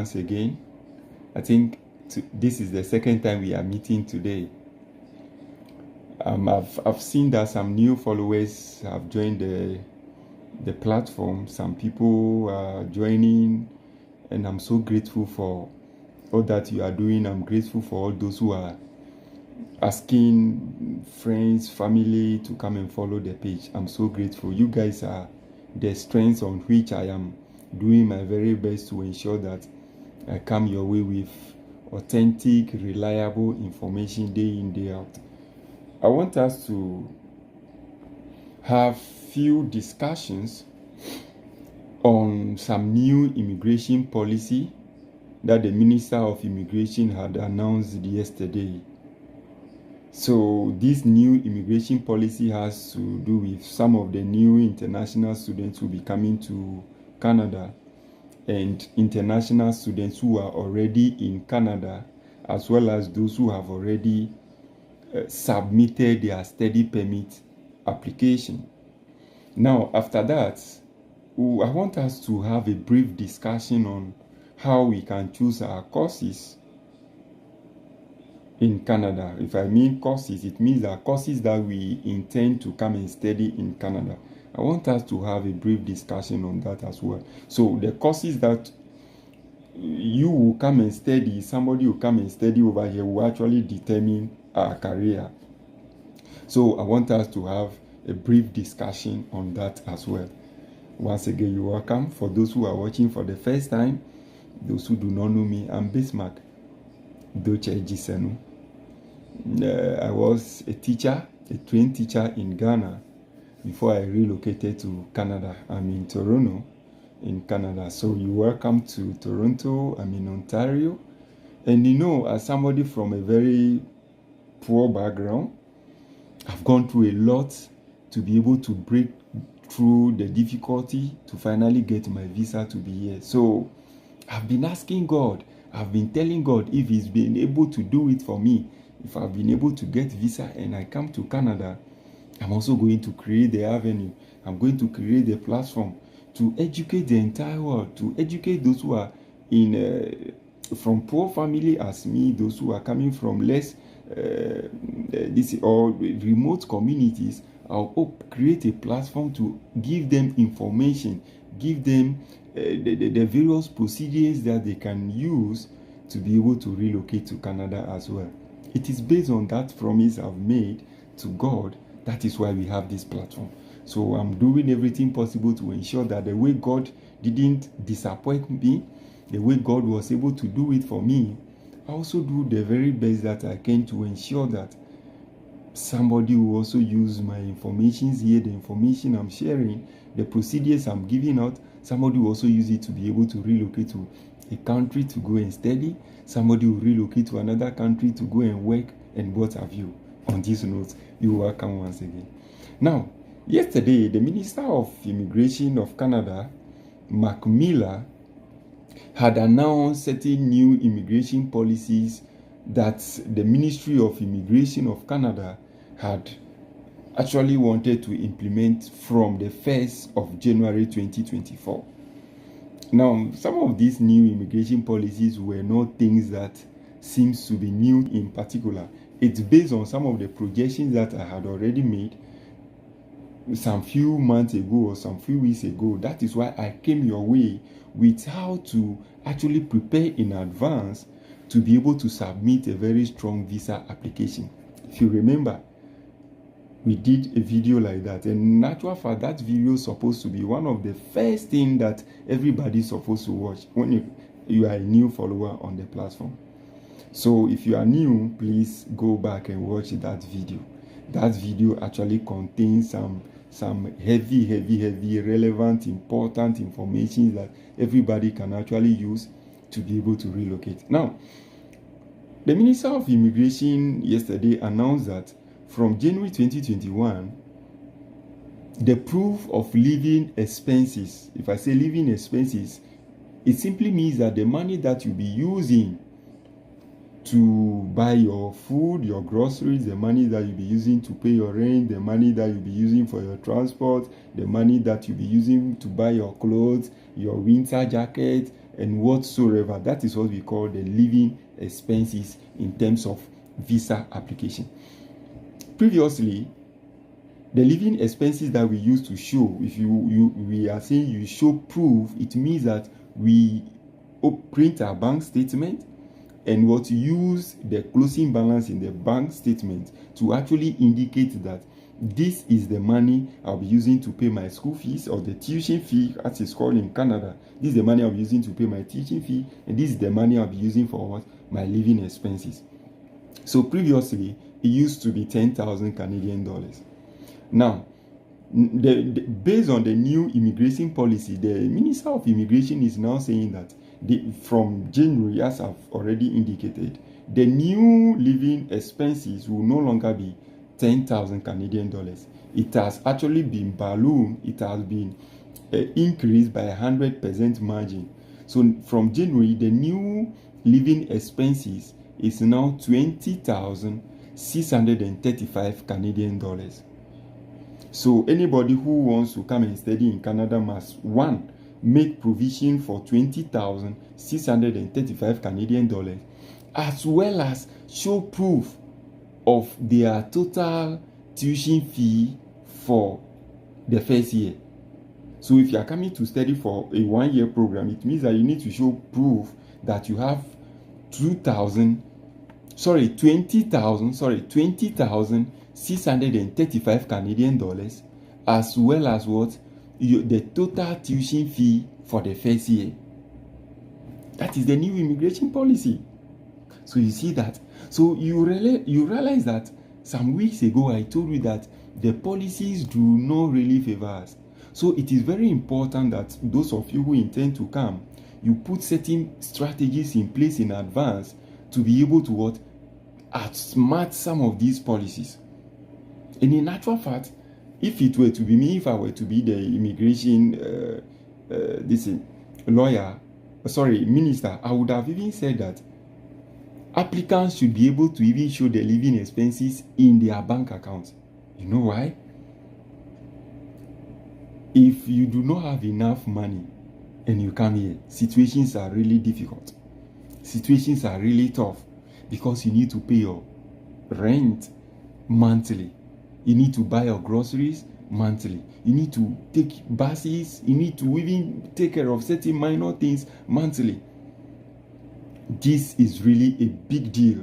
once again. I think this is the second time we are meeting today. I've seen that some new followers have joined the platform. Some people are joining, and I'm so grateful for all that you are doing. I'm grateful for all those who are asking friends, family to come and follow the page. I'm so grateful. You guys are the strength on which I am doing my very best to ensure that I come your way with authentic, reliable information day in, day out. I want us to have few discussions on some new immigration policy that the Minister of Immigration had announced yesterday. So this new immigration policy has to do with some of the new international students who will be coming to Canada, and international students who are already in Canada, as well as those who have already submitted their study permit application. Now, after that, I want us to have a brief discussion on how we can choose our courses in Canada. If I mean courses, it means that courses that we intend to come and study in Canada. I want us to have a brief discussion on that as well. So the courses that you will come and study, somebody will come and study over here, will actually determine our career. So I want us to have a brief discussion on that as well. Once again, you're welcome. For those who are watching for the first time, those who do not know me, I'm Bismarck Doche Gisenu. I was a teacher, a trained teacher in Ghana before I relocated to Canada. I'm in Toronto, in Canada. So you're welcome to Toronto. I'm in Ontario. And you know, as somebody from a very poor background, I've gone through a lot to be able to break through the difficulty to finally get my visa to be here. So I've been asking God, I've been telling God if He's been able to do it for me, if I've been able to get visa and I come to Canada, I'm also going to create the avenue. I'm going to create the platform to educate the entire world, to educate those who are in from poor family as me, those who are coming from less or remote communities. I'll create a platform to give them information, give them the various procedures that they can use to be able to relocate to Canada as well. It is based on that promise I've made to God. That is why we have this platform. So I'm doing everything possible to ensure that the way God didn't disappoint me, the way God was able to do it for me, I also do the very best that I can to ensure that somebody will also use my information here, the information I'm sharing, the procedures I'm giving out. Somebody will also use it to be able to relocate to a country to go and study. Somebody will relocate to another country to go and work, and what have you. On this note, you're welcome once again. Now, yesterday, the Minister of Immigration of Canada, Mark Miller, had announced certain new immigration policies that the Ministry of Immigration of Canada had actually wanted to implement from the 1st of January 2024. Now, some of these new immigration policies were not things that seems to be new in particular. It's based on some of the projections that I had already made some few months ago or some few weeks ago. That is why I came your way with how to actually prepare in advance to be able to submit a very strong visa application. If you remember, we did a video like that, and in actual fact, that video is supposed to be one of the first things that everybody's supposed to watch when you are a new follower on the platform. So if you are new, please go back and watch that video. That video actually contains some heavy, relevant, important information that everybody can actually use to be able to relocate. Now, the Minister of Immigration yesterday announced that from January 2021, the proof of living expenses, if I say living expenses, it simply means that the money that you'll be using to buy your food, your groceries, the money that you'll be using to pay your rent, the money that you'll be using for your transport, the money that you'll be using to buy your clothes, your winter jacket, and whatsoever. That is what we call the living expenses in terms of visa application. Previously, the living expenses that we used to show, if we are saying you show proof, it means that we print our bank statement and what use the closing balance in the bank statement to actually indicate that this is the money I'll be using to pay my school fees, or the tuition fee as it's called in Canada. This is the money I'll be using to pay my teaching fee, and this is the money I'll be using for what? My living expenses. So previously, it used to be 10,000 Canadian dollars. Now, based on the new immigration policy, the Minister of Immigration is now saying that from January, as I've already indicated, the new living expenses will no longer be 10,000 Canadian dollars. It has actually been ballooned. It has been increased by 100% margin. So from January, the new living expenses is now 20,635 Canadian dollars. So anybody who wants to come and study in Canada must, one, make provision for 20,635 Canadian dollars, as well as show proof of their total tuition fee for the first year. So if you are coming to study for a 1-year program, it means that you need to show proof that you have 20,635 Canadian dollars, as well as what? The total tuition fee for the first year. That is the new immigration policy. So you see that. So you realize that some weeks ago I told you that the policies do not really favor us. So it is very important that those of you who intend to come, you put certain strategies in place in advance to be able to what? Outsmart some of these policies. And in actual fact, if it were to be me, if I were to be the immigration minister, I would have even said that applicants should be able to even show their living expenses in their bank account. You know why? If you do not have enough money and you come here, situations are really difficult. Situations are really tough because you need to pay your rent monthly. You need to buy your groceries monthly. You need to take buses. You need to even take care of certain minor things monthly. This is really a big deal.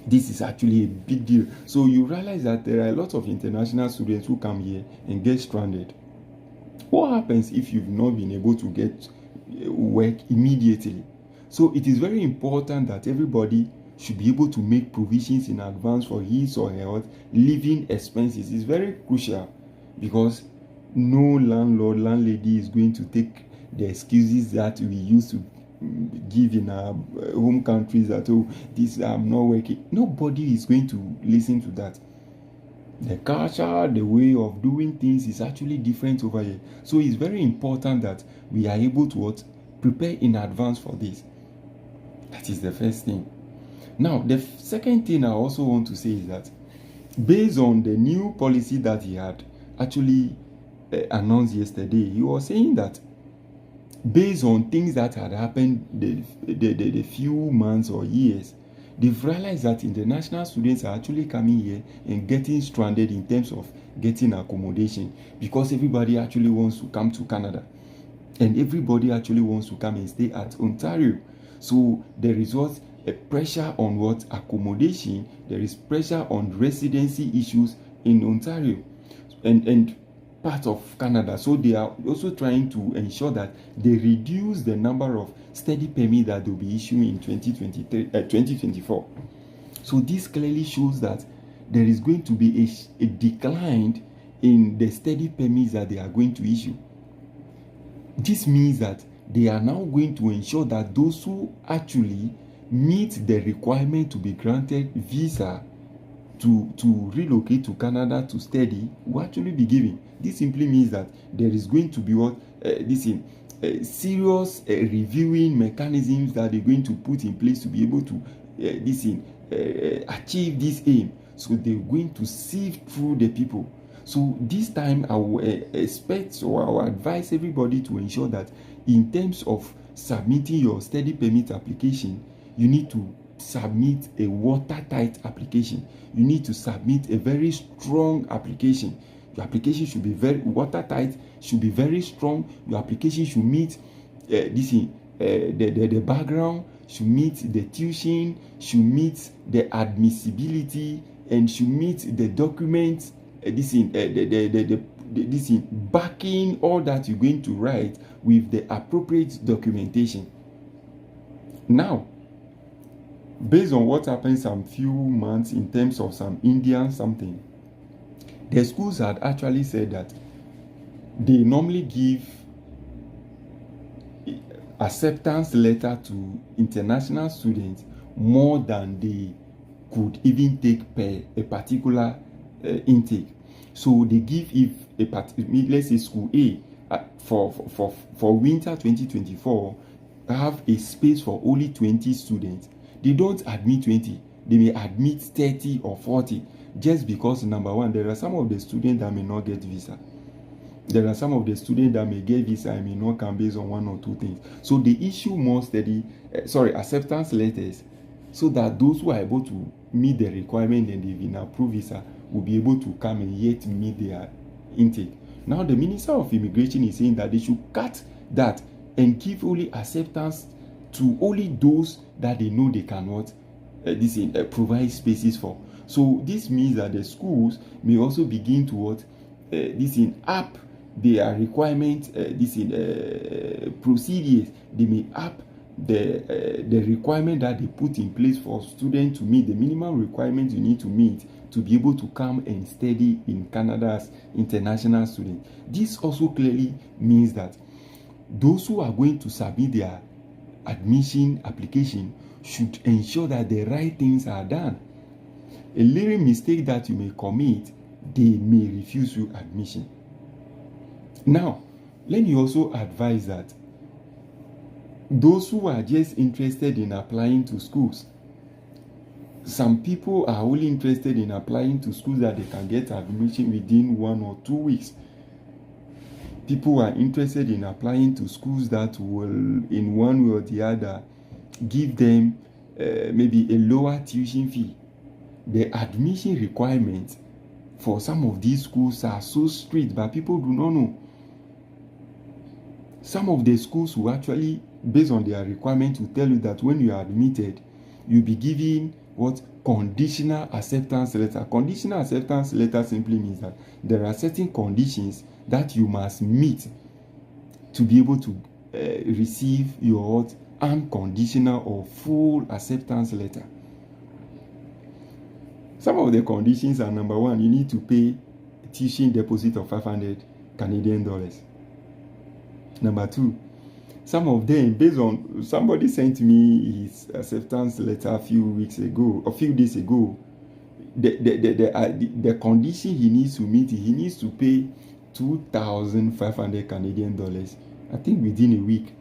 This is actually a big deal. So you realize that there are a lot of international students who come here and get stranded. What happens if you've not been able to get work immediately? So it is very important that everybody should be able to make provisions in advance for his or her living expenses. It's very crucial because no landlady is going to take the excuses that we used to give in our home countries that, oh, this I'm not working. Nobody is going to listen to that. The culture, the way of doing things is actually different over here. So it's very important that we are able to prepare in advance for this. That is the first thing. Now, the second thing I also want to say is that based on the new policy that he had actually announced yesterday, he was saying that based on things that had happened the few months or years, they've realized that international students are actually coming here and getting stranded in terms of getting accommodation because everybody actually wants to come to Canada and everybody actually wants to come and stay at Ontario. So there is what? A pressure on what? Accommodation. There is pressure on residency issues in Ontario and part of Canada. So they are also trying to ensure that they reduce the number of study permits that they'll be issuing in 2024. So this clearly shows that there is going to be a decline in the study permits that they are going to issue. This means that they are now going to ensure that those who actually meet the requirement to be granted visa to relocate to Canada to study will actually be given. This simply means that there is going to be serious reviewing mechanisms that they're going to put in place to be able to achieve this aim. So they're going to sift through the people. So this time I will expect or I will advise everybody to ensure that in terms of submitting your study permit application, you need to submit a watertight application. You need to submit a very strong application. Your application should be very watertight, should be very strong. Your application should meet the background, should meet the tuition, should meet the admissibility, and should meet the documents. Backing all that you're going to write with the appropriate documentation. Now, based on what happened some few months in terms of some Indian something, the schools had actually said that they normally give acceptance letter to international students more than they could even take per a particular intake. So they give, if let's say school A for winter 2024 have a space for only 20 students, they don't admit 20, they may admit 30 or 40, just because, number one, there are some of the students that may not get visa. There are some of the students that may get visa and may not come based on one or two things. So they issue more acceptance letters, so that those who are able to meet the requirement and they've been approved visa will be able to come and yet meet their intake. Now the Minister of Immigration is saying that they should cut that and give only acceptance to only those that they know they cannot provide spaces for. So this means that the schools may also begin to up their requirement, procedures. They may up the requirement that they put in place for students to meet the minimum requirements you need to meet to be able to come and study in Canada as international students. This also clearly means that those who are going to submit their admission application should ensure that the right things are done. A little mistake that you may commit, they may refuse you admission. Now, let me also advise that those who are just interested in applying to schools, some people are only interested in applying to schools that they can get admission within 1 or 2 weeks. People are interested in applying to schools that will, in one way or the other, give them maybe a lower tuition fee. The admission requirements for some of these schools are so strict, but people do not know. Some of the schools will actually, based on their requirement, to tell you that when you are admitted, you'll be given conditional acceptance letter. Conditional acceptance letter simply means that there are certain conditions that you must meet to be able to receive your unconditional or full acceptance letter. Some of the conditions are: number one, you need to pay a tuition deposit of 500 Canadian dollars. Number two, some of them, based on, somebody sent me his acceptance letter a few days ago. The condition he needs to meet, he needs to pay 2,500 Canadian dollars, I think within a week,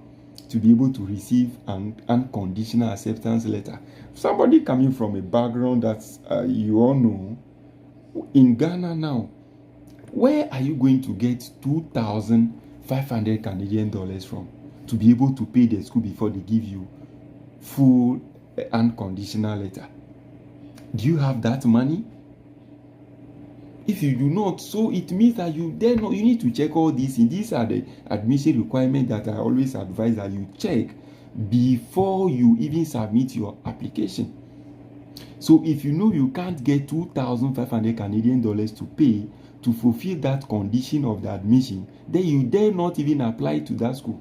to be able to receive an unconditional acceptance letter. Somebody coming from a background that you all know, in Ghana now, where are you going to get 2,500 Canadian dollars from to be able to pay the school before they give you full unconditional letter? Do you have that money? If you do not, so it means that you need to check all these. And these are the admission requirements that I always advise that you check before you even submit your application. So if you know you can't get 2,500 Canadian dollars to pay to fulfill that condition of the admission, then you dare not even apply to that school.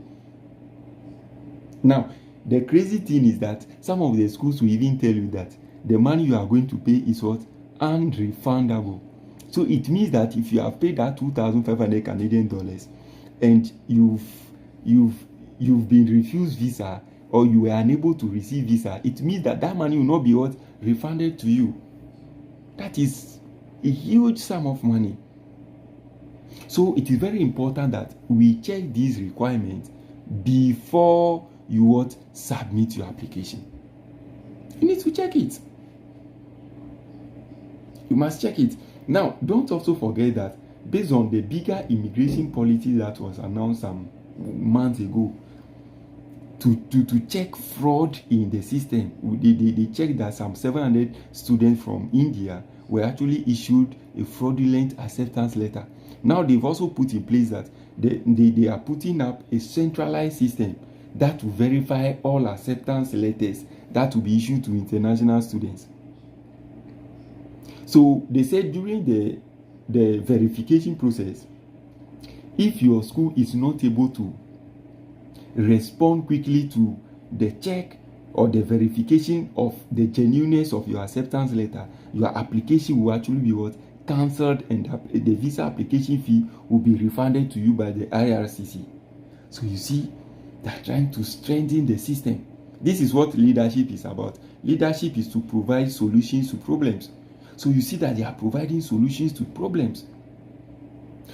Now, the crazy thing is that some of the schools will even tell you that the money you are going to pay is unrefundable. So it means that if you have paid that 2,500 Canadian dollars and you've been refused visa, or you were unable to receive visa, it means that money will not be refunded to you. That is a huge sum of money. So it is very important that we check these requirements before you submit your application. You need to check it. You must check it. Now, don't also forget that based on the bigger immigration policy that was announced some months ago, to check fraud in the system. They checked that some 700 students from India were actually issued a fraudulent acceptance letter. Now they've also put in place that they are putting up a centralized system that will verify all acceptance letters that will be issued to international students. So they said during the verification process, if your school is not able to respond quickly to the check or the verification of the genuineness of your acceptance letter, your application will actually be what? Cancelled, and the visa application fee will be refunded to you by the IRCC. So you see, they're trying to strengthen the system. This is what leadership is about. Leadership is to provide solutions to problems. So you see that they are providing solutions to problems.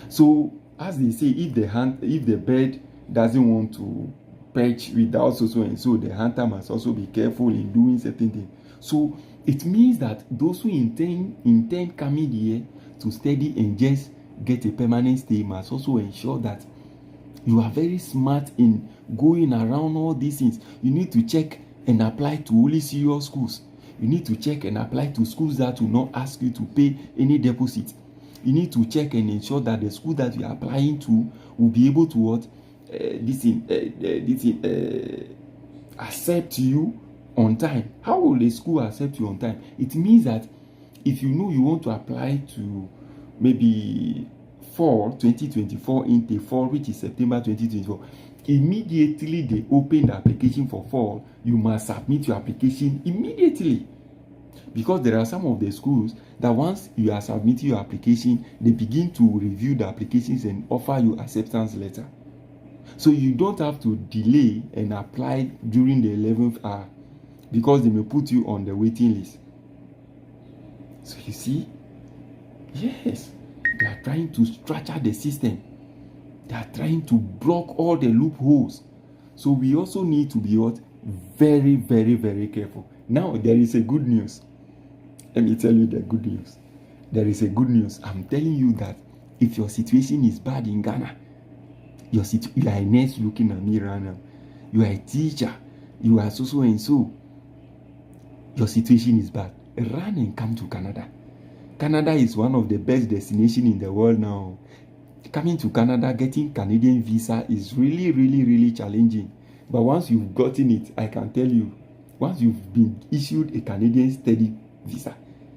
So as they say, if the bird doesn't want to perch without so and so, the hunter must also be careful in doing certain things. So it means that those who intend coming here to study and just get a permanent stay must also ensure that you are very smart in going around all these things. You need to check and apply to only serious schools. You need to check and apply to schools that will not ask you to pay any deposit. You need to check and ensure that the school that you are applying to will be able to accept you on time. How will a school accept you on time? It means that if you know you want to apply to maybe fall 2024 intake, fall which is September 2024, immediately they open the application for fall, you must submit your application immediately. Because there are some of the schools that once you are submitting your application, they begin to review the applications and offer you acceptance letter. So you don't have to delay and apply during the 11th hour, because they may put you on the waiting list. So you see, yes, they are trying to structure the system. They are trying to block all the loopholes. So we also need to be very, very, very careful. Now there is a good news. Let me tell you the good news. There is a good news. I'm telling you that if your situation is bad in Ghana, you are a nurse looking at me right now, you are a teacher, you are so and so, your situation is bad, run and come to Canada. Canada is one of the best destinations in the world now. Coming to Canada, getting Canadian visa is really, really, really challenging. But once you've gotten it, I can tell you, once you've been issued a Canadian study visa,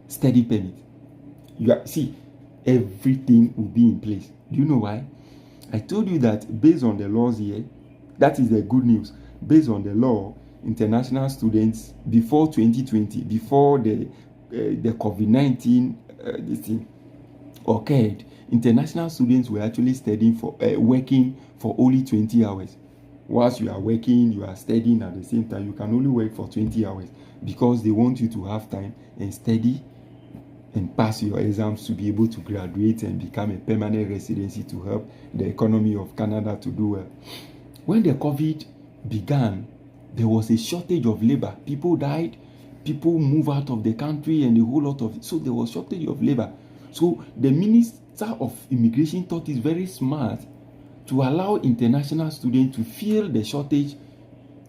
study permit, everything will be in place. Do you know why? I told you that based on the laws here, that is the good news. Based on the law, international students before 2020, before the COVID-19 this thing occurred, international students were actually studying for working for only 20 hours. Whilst you are working, you are studying at the same time, you can only work for 20 hours because they want you to have time and study and pass your exams to be able to graduate and become a permanent residency to help the economy of Canada to do well. When the COVID began, there was a shortage of labor. People died, people moved out of the country, and a whole lot of it. So there was shortage of labor. So the Minister of Immigration thought it's very smart to allow international students to fill the shortage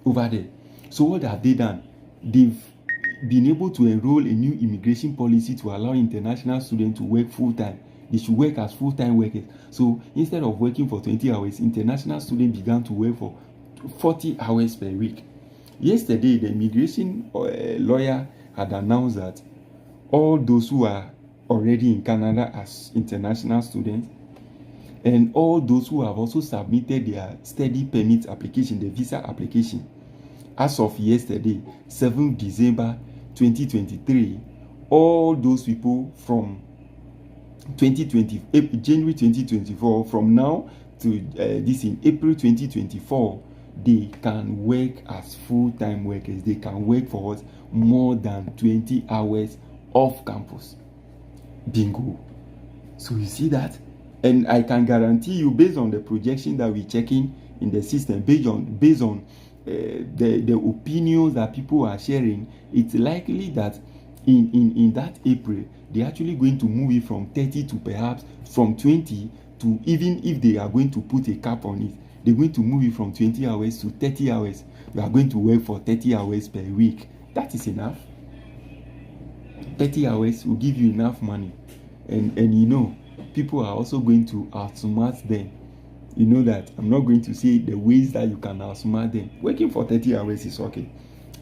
over there. So what have they done? They've been able to enroll a new immigration policy to allow international students to work full-time. They should work as full-time workers. So instead of working for 20 hours, international students began to work for 40 hours per week. Yesterday, the immigration lawyer had announced that all those who are already in Canada as international students and all those who have also submitted their study permit application, the visa application, as of yesterday, 7th December 2023, all those people from January 2024, from now to this in April 2024, they can work as full-time workers. They can work for more than 20 hours off campus. Bingo. So you see that? And I can guarantee you, based on the projection that we're checking in the system, based on the opinions that people are sharing, it's likely that in that April, they're actually going to move it from 30 to perhaps from 20 to, even if they are going to put a cap on it, They're going to move you from 20 hours to 30 hours. You are going to work for 30 hours per week. That is enough. 30 hours will give you enough money. And you know, people are also going to outsmart them. You know that. I'm not going to say the ways that you can outsmart them. Working for 30 hours is okay.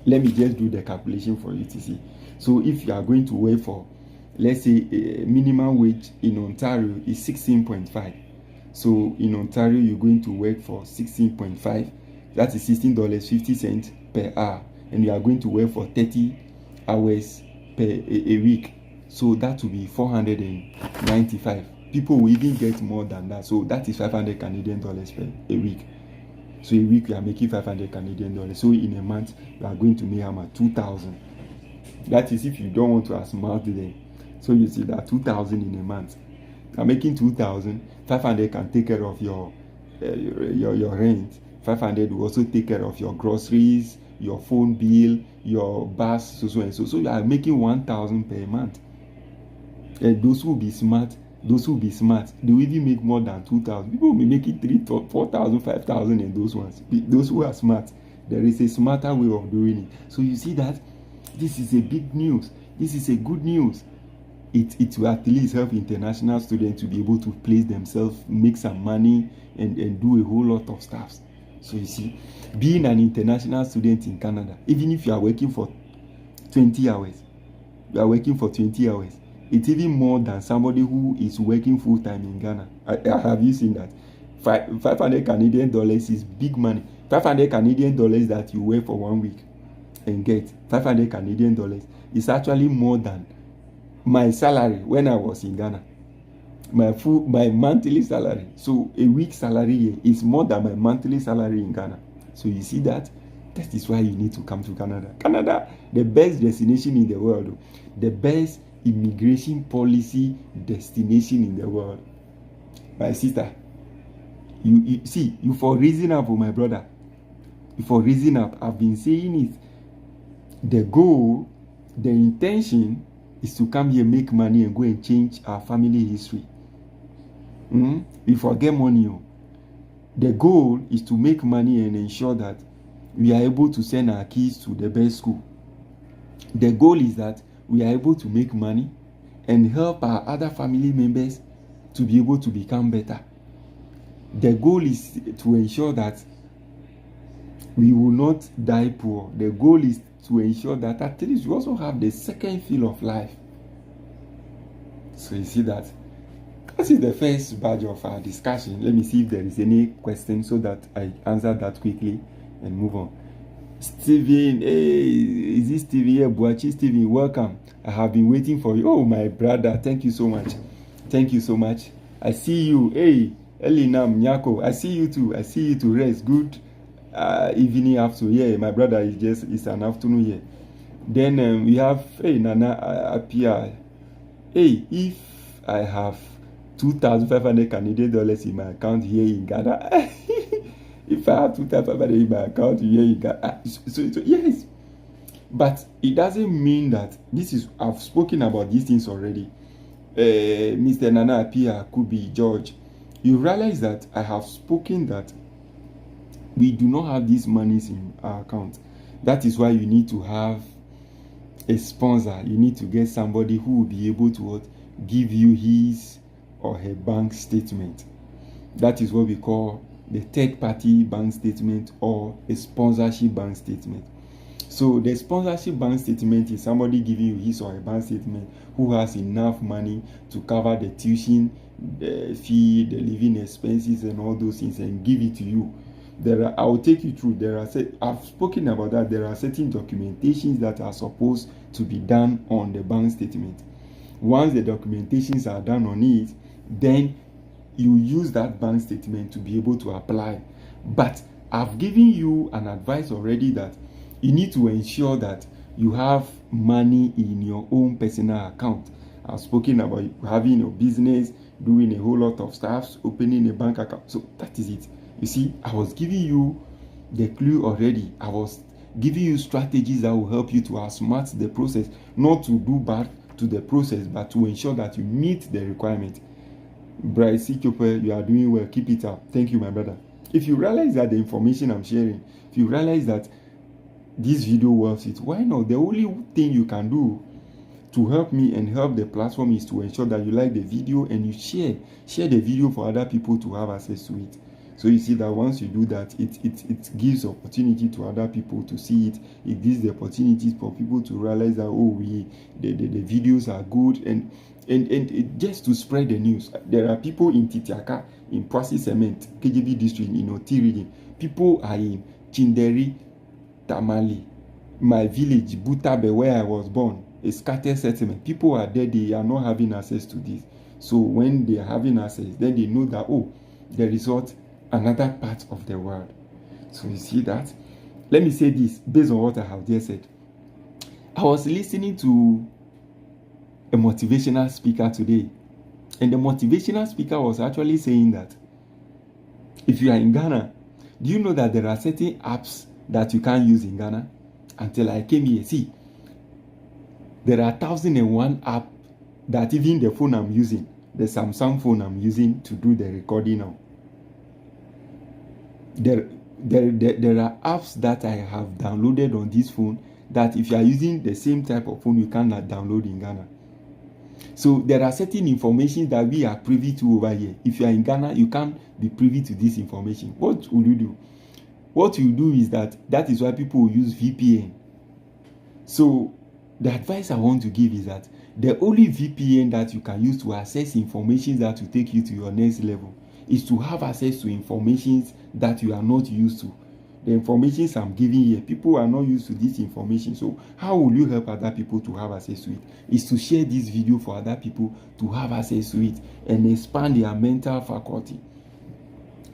Let me just do the calculation for you to see. So if you are going to work for, let's say, minimum wage in Ontario is 16.5. So in Ontario, you're going to work for 16.5. That is $16.50 per hour. And you are going to work for 30 hours per a week. So that will be 495. People will even get more than that. So that is 500 Canadian dollars per a week. So a week you are making 500 Canadian dollars. So in a month you are going to make how much? 2,000. That is if you don't want to outsmart them. So you see that 2,000 in a month. You are making 2,000. 500 can take care of your rent. 500 will also take care of your groceries, your phone bill, your bus, so and so. So you are making 1,000 per month. And those who will be smart, they will even make more than 2,000. People will be making 3,000, 4,000, 5,000 in those ones. Those who are smart, there is a smarter way of doing it. So you see that this is a big news. This is a good news. It will at least help international students to be able to place themselves, make some money, and do a whole lot of stuff. So you see, being an international student in Canada, even if you are working for 20 hours, it's even more than somebody who is working full-time in Ghana. Have you seen that? 500 Canadian dollars is big money. 500 Canadian dollars that you work for 1 week and get 500 Canadian dollars is actually more than my salary when I was in Ghana. My monthly salary. So a week salary here is more than my monthly salary in Ghana. So you see that? That is why you need to come to Canada. Canada, the best destination in the world. The best immigration policy destination in the world. My sister, you see, you for reason up, my brother. You for reason up. I've been saying it. The goal, the intention is to come here, make money, and go and change our family history. We forget money. The goal is to make money and ensure that we are able to send our kids to the best school. The goal is that we are able to make money and help our other family members to be able to become better. The goal is to ensure that we will not die poor. The goal is to ensure that at least we also have the second feel of life. So you see that. This is the first batch of our discussion. Let me see if there is any question so that I answer that quickly and move on. Steven, hey, is this Steven here? Buachi Steven, welcome. I have been waiting for you. Oh, my brother, thank you so much. Thank you so much. I see you. Hey, Elinam Nyako, I see you too. I see you too. Rest. Good evening afternoon. Yeah, my brother it's an afternoon here. Then we have Nana Apia. Hey, if I have 2,500 Canadian dollars in my account here in Ghana, if I have 2,500 in my account here in Ghana, so yes, but it doesn't mean that I've spoken about these things already. Mr. Nana Apia, Kubi, George, you realize that I have spoken that we do not have these monies in our account. That is why you need to have a sponsor. You need to get somebody who will be able to give you his or her bank statement. That is what we call the third-party bank statement or a sponsorship bank statement. So the sponsorship bank statement is somebody giving you his or her bank statement who has enough money to cover the tuition, the fee, the living expenses, and all those things, and give it to you. I will take you through. I've spoken about that. There are certain documentations that are supposed to be done on the bank statement. Once the documentations are done on it, then you use that bank statement to be able to apply. But I've given you an advice already that you need to ensure that you have money in your own personal account. I've spoken about having a business, doing a whole lot of stuff, opening a bank account. So that is it. You see, I was giving you the clue already. I was giving you strategies that will help you to outsmart the process, not to do bad to the process, but to ensure that you meet the requirement. Bryce Chope, you are doing well. Keep it up. Thank you, my brother. If you realize that the information I'm sharing, if you realize that this video worth it, why not? The only thing you can do to help me and help the platform is to ensure that you like the video and you share the video for other people to have access to it. So you see that once you do that, it gives opportunity to other people to see it. It gives the opportunity for people to realize that the videos are good, and it just to spread the news. There are people in Titiaka, in Kwasi Cement, KGB district, in Oti region. People are in Chinderi, Tamale, my village, Butabe, where I was born, a scattered settlement. People are there, they are not having access to this. So when they are having access, then they know that, there is what another part of the world. So you see that. Let me say this based on what I have just said. I was listening to a motivational speaker today, and the motivational speaker was actually saying that if you are in Ghana, do you know that there are certain apps that you can't use in Ghana? Until I came here, see, there are 1001 apps that even the phone I'm using, the Samsung phone I'm using to do the recording now, there are apps that I have downloaded on this phone that if you are using the same type of phone, you cannot download in Ghana. So there are certain information that we are privy to over here. If you are in Ghana, you can't be privy to this information. What will you do? What you do is that is why people will use VPN. So the advice I want to give is that the only VPN that you can use to access information that will take you to your next level is to have access to information that you are not used to. The information I'm giving here, people are not used to this information. So how will you help other people to have access to it? Is to share this video for other people to have access to it and expand their mental faculty.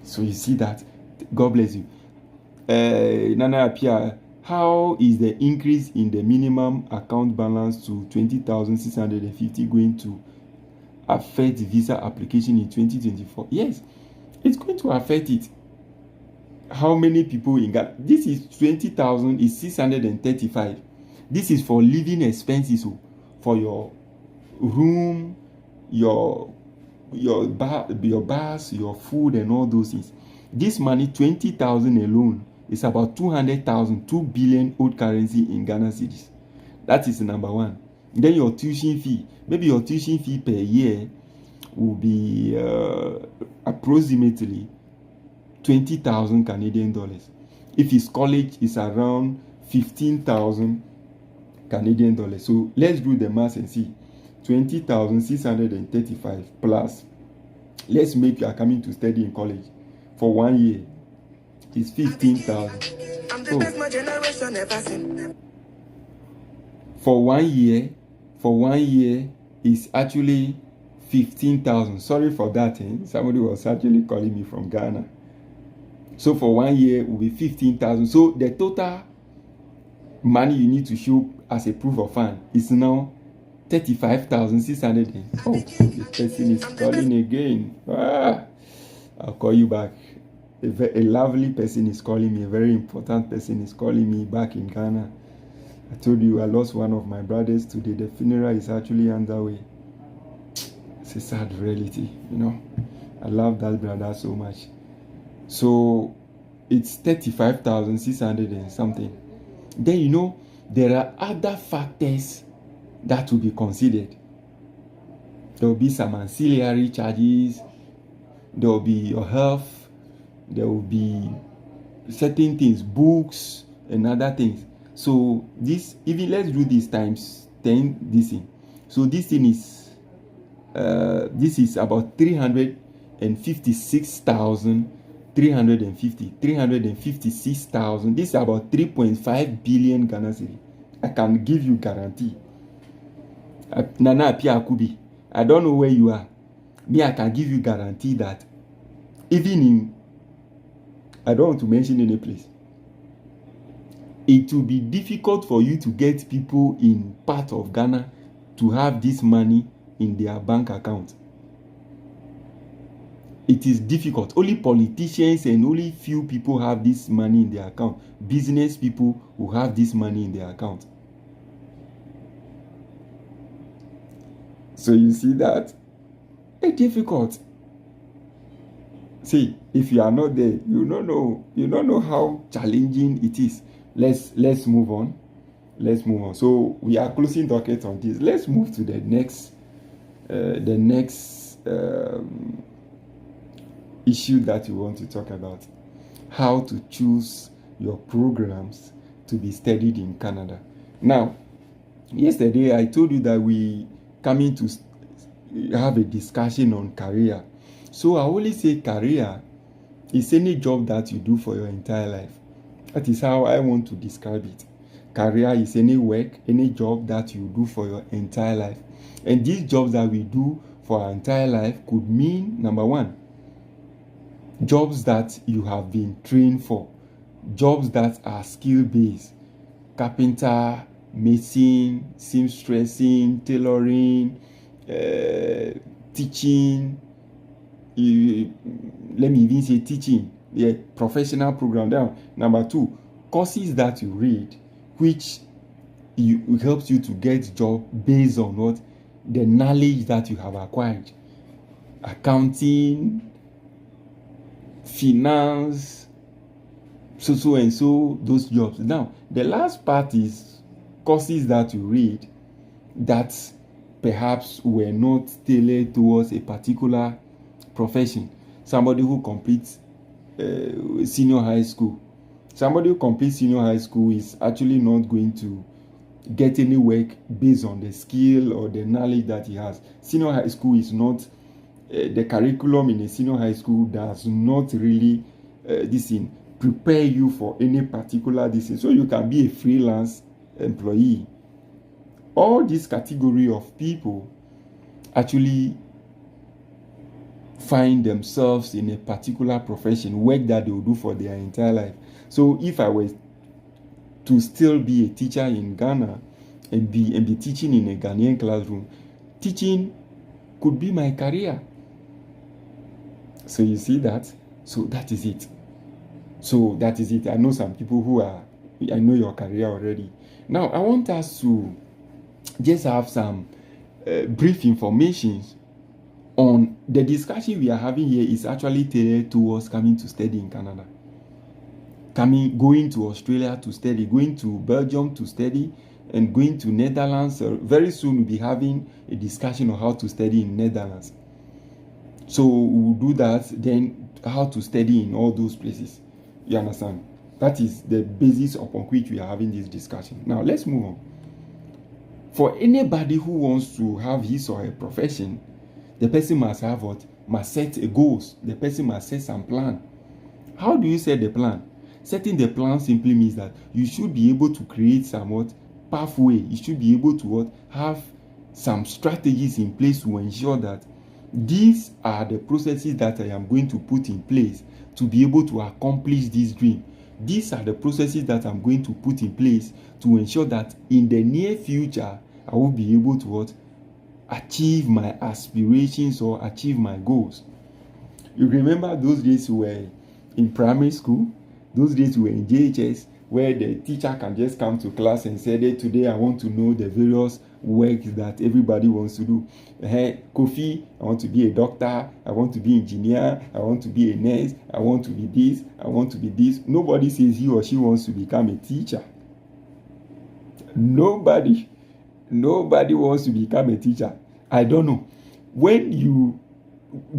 So you see that. God bless you. Nana Apia, how is the increase in the minimum account balance to 20,650 going to affect visa application in 2024? Yes, it's going to affect it. How many people in Ghana? This is 20,000 is 635. This is for living expenses, for your room, your bus, your food, and all those things. This money, 20,000 alone, is about 200,000, 2 billion old currency in Ghana cedis. That is number one. Then your tuition fee, maybe your tuition fee per year will be approximately 20,000 Canadian dollars. If it's college, it's around 15,000 Canadian dollars. So let's do the math and see. 20,635 plus. Let's make you are coming to study in college for 1 year. It's 15,000. So, for 1 year, is actually 15,000. Sorry for that. Somebody was actually calling me from Ghana. So for 1 year will be 15,000. So the total money you need to show as a proof of fund is now 35,600. Oh, this person is calling again. I'll call you back. A lovely person is calling me. A very important person is calling me back in Ghana. I told you I lost one of my brothers today. The funeral is actually underway. It's a sad reality, I love that brother so much. So it's 35,600 and something. Then there are other factors that will be considered. There will be some ancillary charges. There will be your health. There will be certain things, books and other things. So let's do this times 10 this thing. So this thing is about 356,000. This is about 3.5 billion Ghana cedi. I can give you guarantee. Nana Apia Akubi, I don't know where you are. Me, I can give you guarantee that even in, I don't want to mention any place, it will be difficult for you to get people in part of Ghana to have this money in their bank account. It is difficult. Only politicians and only few people have this money in their account. Business people who have this money in their account. So you see that? It's difficult. See, if you are not there, you don't know how challenging it is. Let's move on. Let's move on. So we are closing docket on this. Let's move to the next issue that we want to talk about. How to choose your programs to be studied in Canada. Now, yesterday I told you that we coming to have a discussion on career. So I only say career is any job that you do for your entire life. That is how I want to describe it. Career is any work, any job that you do for your entire life. And these jobs that we do for our entire life could mean, number one, jobs that you have been trained for, jobs that are skill-based, carpenter, mason, seamstressing, tailoring, teaching, let me even say teaching, professional program. Down. Number two, courses that you read, which helps you to get job based on what the knowledge that you have acquired. Accounting, finance, so and so, those jobs. Now, the last part is courses that you read that perhaps were not tailored towards a particular profession. Somebody who completes senior high school. Somebody who completes senior high school is actually not going to get any work based on the skill or the knowledge that he has. Senior high school is not, the curriculum in a senior high school does not really prepare you for any particular so you can be a freelance employee. All this category of people actually find themselves in a particular profession, work that they will do for their entire life. So if I were to still be a teacher in Ghana and be teaching in a Ghanaian classroom, teaching could be my career. So you see that? So that is it. I know some people I know your career already. Now, I want us to just have some brief information on the discussion we are having here is actually tailored towards coming to study in Canada. Going to Australia to study, going to Belgium to study, and going to Netherlands. Very soon we'll be having a discussion on how to study in Netherlands. So we'll do that, then how to study in all those places. You understand? That is the basis upon which we are having this discussion. Now let's move on. For anybody who wants to have his or her profession, the person must have what? Must set a goals. The person must set some plan. How do you set the plan? Setting the plan simply means that you should be able to create some pathway. You should be able to have some strategies in place to ensure that these are the processes that I am going to put in place to be able to accomplish this dream. These are the processes that I'm going to put in place to ensure that in the near future, I will be able to achieve my aspirations or achieve my goals. You remember those days we were in primary school, those days we were in JHS, where the teacher can just come to class and say, today I want to know the various works that everybody wants to do. Hey, Kofi, I want to be a doctor, I want to be an engineer, I want to be a nurse, I want to be this, I want to be this. Nobody says he or she wants to become a teacher. Nobody wants to become a teacher. I don't know. When you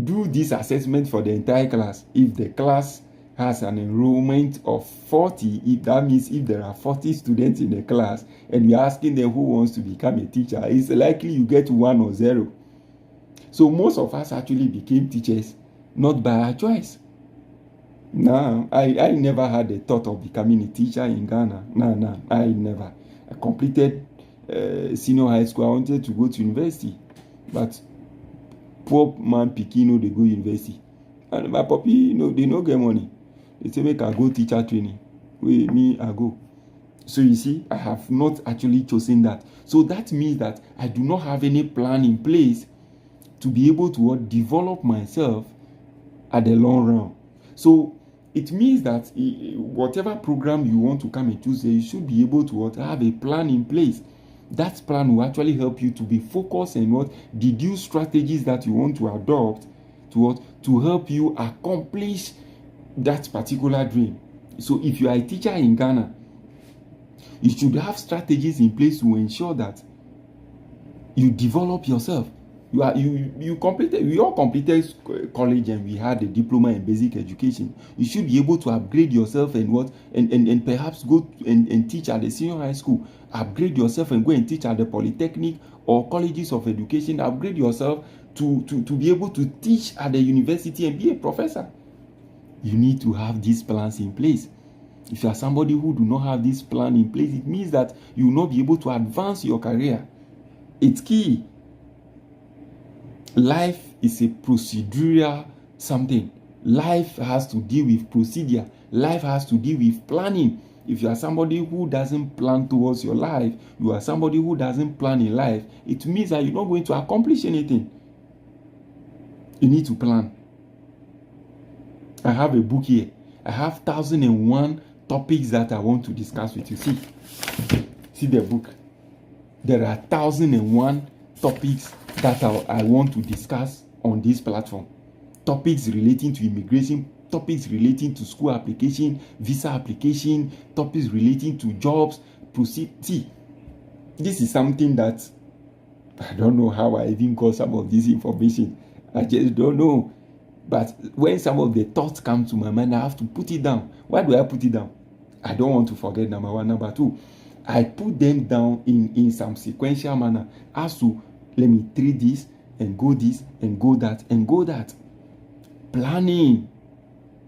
do this assessment for the entire class, if the class has an enrollment of 40, if that means if there are 40 students in the class and you're asking them who wants to become a teacher, it's likely you get 1 or 0. So most of us actually became teachers not by our choice. No, I never had the thought of becoming a teacher in Ghana. No, I never. I completed senior high school. I wanted to go to university, but poor man Pikino, they go university. And my puppy, they no get money. They say, make I go teacher training. I go. So you see, I have not actually chosen that. So that means that I do not have any plan in place to be able to develop myself at the long run. So it means that whatever program you want to come and choose, you should be able to have a plan in place. That plan will actually help you to be focused and deduce strategies that you want to adopt to to help you accomplish that particular dream. So if you are a teacher in Ghana, you should have strategies in place to ensure that you develop yourself. We all completed college and we had a diploma in basic education. You should be able to upgrade yourself and perhaps go and teach at the senior high school. Upgrade yourself and go and teach at the polytechnic or colleges of education. Upgrade yourself to be able to teach at the university and be a professor. You need to have these plans in place. If you are somebody who do not have this plan in place, it means that you will not be able to advance your career. It's key. Life is a procedural something. Life has to deal with procedure. Life has to deal with planning. If you are somebody who doesn't plan towards your life, you are somebody who doesn't plan in life, it means that you're not going to accomplish anything. You need to plan. I have a book here. I have 1001 topics that I want to discuss with you. See the book. There are 1001 topics that I want to discuss on this platform. Topics relating to immigration, topics relating to school application, visa application, topics relating to jobs. See, this is something that I don't know how I even got some of this information. I just don't know. But when some of the thoughts come to my mind, I have to put it down. Why do I put it down? I don't want to forget number one. Number two, I put them down in some sequential manner as to, let me treat this and go this and go that and go that. Planning.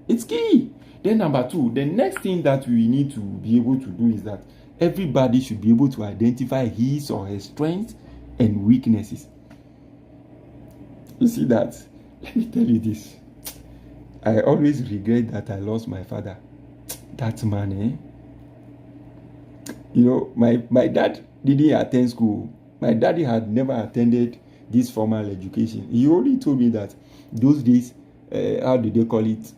It's key. Then number two, the next thing that we need to be able to do is that everybody should be able to identify his or her strengths and weaknesses. You see that? Let me tell you this. I always regret that I lost my father. That man, You know, my dad didn't attend school. My daddy had never attended this formal education. He only told me that those days, how do they call it?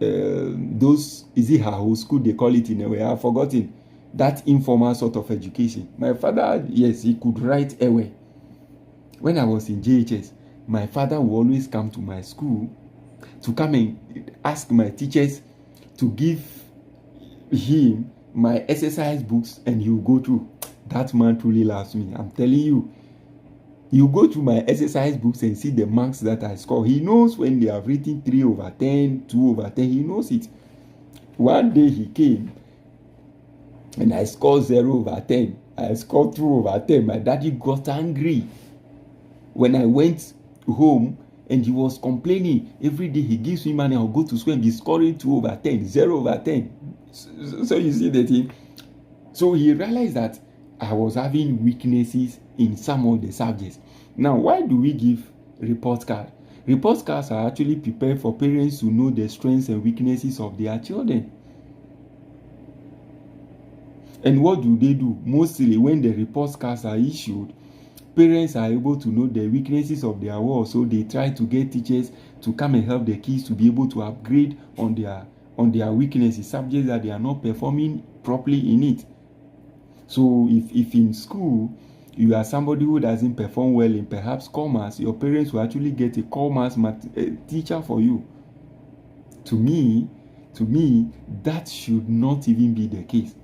Is it Haho school they call it in a way? I've forgotten. That informal sort of education. My father, yes, he could write away. When I was in JHS, my father would always come to my school to come and ask my teachers to give him my exercise books, and he will go through. That man truly loves me. I'm telling you. You go through my exercise books and see the marks that I score. He knows when they have written 3/10, 2/10. He knows it. One day he came and I scored 0/10. I scored 2/10. My daddy got angry. When I went home and he was complaining, every day he gives me money, I'll go to school and be scoring 2/10, 0/10. So you see the thing. So he realized that I was having weaknesses in some of the subjects. Now, why do we give report cards? Report cards are actually prepared for parents to know the strengths and weaknesses of their children. And what do they do? Mostly when the report cards are issued, parents are able to know the weaknesses of their world, so they try to get teachers to come and help the kids to be able to upgrade on their weaknesses, subjects that they are not performing properly in it. So if in school you are somebody who doesn't perform well in perhaps commerce, your parents will actually get a commerce teacher for you. To me, that should not even be the case.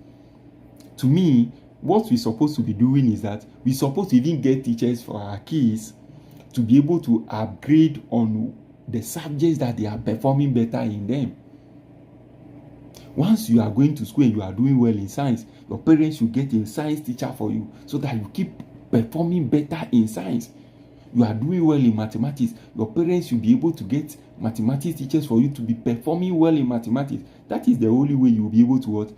To me, what we're supposed to be doing is that we're supposed to even get teachers for our kids to be able to upgrade on the subjects that they are performing better in them. Once you are going to school and you are doing well in science, your parents should get a science teacher for you so that you keep performing better in science. You are doing well in mathematics, your parents should be able to get mathematics teachers for you to be performing well in mathematics. That is the only way you will be able to